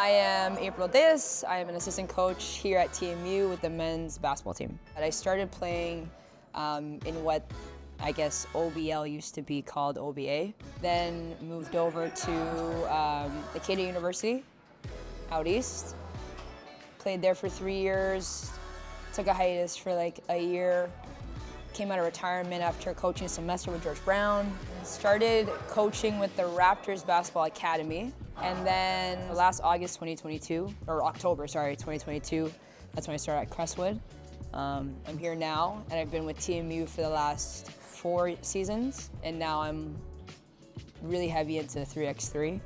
I am Aprille Deus. I am an assistant coach here at TMU with the men's basketball team. I started playing in what I guess OBL used to be called OBA. Then moved over to Acadia University out east. Played there for 3 years. Took a hiatus for like a year. Came out of retirement after coaching a semester with George Brown. Started coaching with the Raptors Basketball Academy. And then last August 2022, or October, sorry, 2022, that's when I started at Crestwood. I'm here now, and I've been with TMU for the last 4 seasons, and now I'm really heavy into 3x3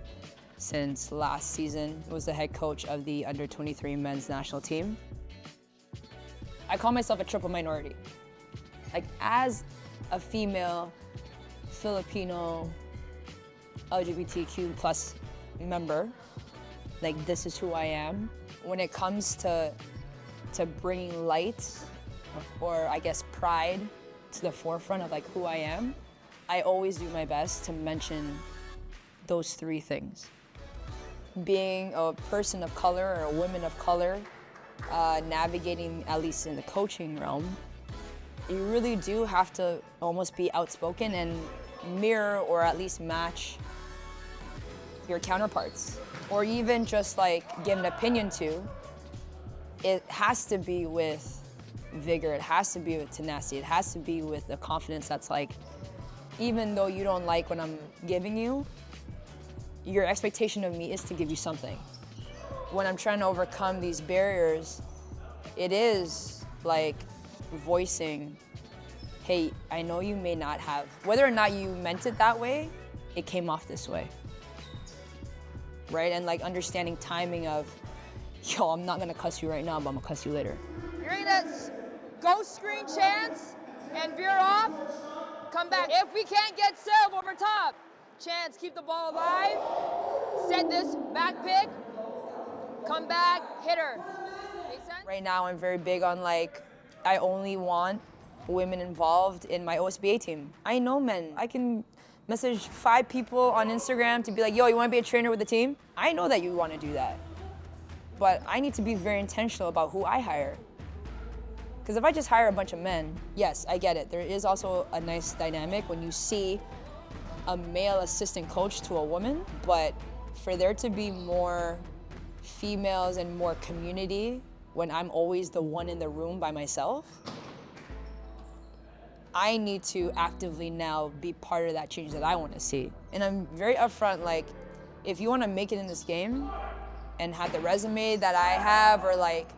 since last season. I was the head coach of the under-23 men's national team. I call myself a triple minority. Like, as a female, Filipino, LGBTQ plus member, like, this is who I am. When it comes to bringing light, or I guess pride, to the forefront of like who I am, I always do my best to mention those 3 things. Being a person of color or a woman of color, navigating, at least in the coaching realm, you really do have to almost be outspoken and mirror or at least match your counterparts, or even just like give an opinion to. It has to be with vigor, it has to be with tenacity, it has to be with the confidence that's like, even though you don't like what I'm giving you, your expectation of me is to give you something. When I'm trying to overcome these barriers, it is like voicing, hey, I know you may not have, whether or not you meant it that way, it came off this way, right? And like understanding timing of, yo, I'm not gonna cuss you right now, but I'm gonna cuss you later. You're gonna ghost screen Chance and veer off, come back. If we can't get Sylv over top, Chance, keep the ball alive, set this back pick, come back, hit her. Make sense? Right now I'm very big on like, I only want women involved in my OSBA team. I know men. I can message 5 people on Instagram to be like, yo, you wanna be a trainer with the team? I know that you wanna do that. But I need to be very intentional about who I hire. Because if I just hire a bunch of men, yes, I get it. There is also a nice dynamic when you see a male assistant coach to a woman, but for there to be more females and more community when I'm always the one in the room by myself, I need to actively now be part of that change that I want to see. And I'm very upfront, like, if you want to make it in this game and have the resume that I have, or like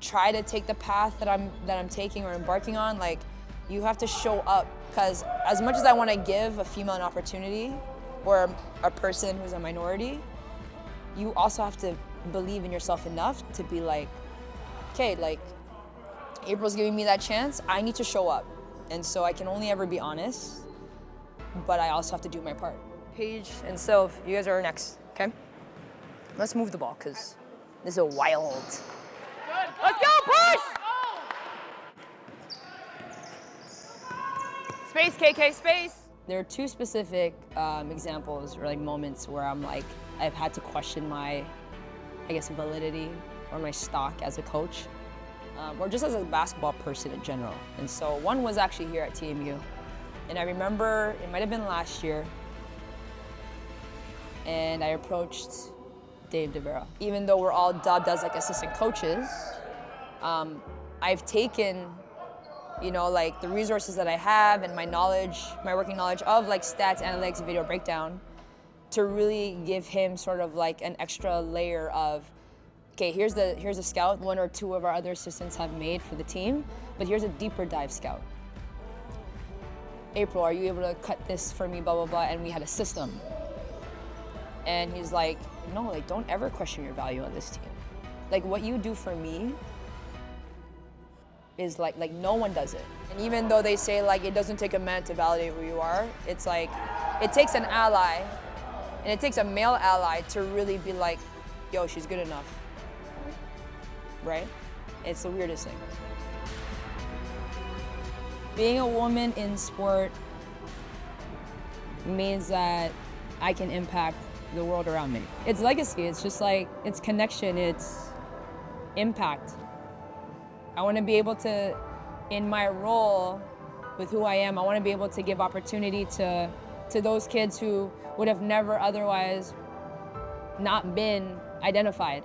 try to take the path that I'm taking or embarking on, like, you have to show up. Because as much as I want to give a female an opportunity, or a person who's a minority, you also have to believe in yourself enough to be like, okay, like, April's giving me that chance, I need to show up. And so I can only ever be honest, but I also have to do my part. Paige and Sylv, you guys are next, okay? Let's move the ball, because this is a wild. Let's go, push! Space, KK, space. There are 2 specific examples or like moments where I'm like, I've had to question my, I guess, validity or my stock as a coach, or just as a basketball person in general. And so one was actually here at TMU. And I remember, it might've been last year, and I approached Dave DeVera. Even though we're all dubbed as like assistant coaches, I've taken, you know, like the resources that I have and my knowledge, my working knowledge of like stats, analytics, video breakdown, to really give him sort of like an extra layer of, okay, here's a scout 1 or 2 of our other assistants have made for the team, but here's a deeper dive scout. Aprille, are you able to cut this for me, blah, blah, blah, and we had a system. And he's like, no, like, don't ever question your value on this team. Like, what you do for me is like no one does it. And even though they say like it doesn't take a man to validate who you are, it's like, it takes an ally, and it takes a male ally to really be like, yo, she's good enough, right? It's the weirdest thing. Being a woman in sport means that I can impact the world around me. It's legacy, it's just like, it's connection, it's impact. I want to be able to, in my role with who I am, I want to be able to give opportunity to those kids who would have never otherwise not been identified.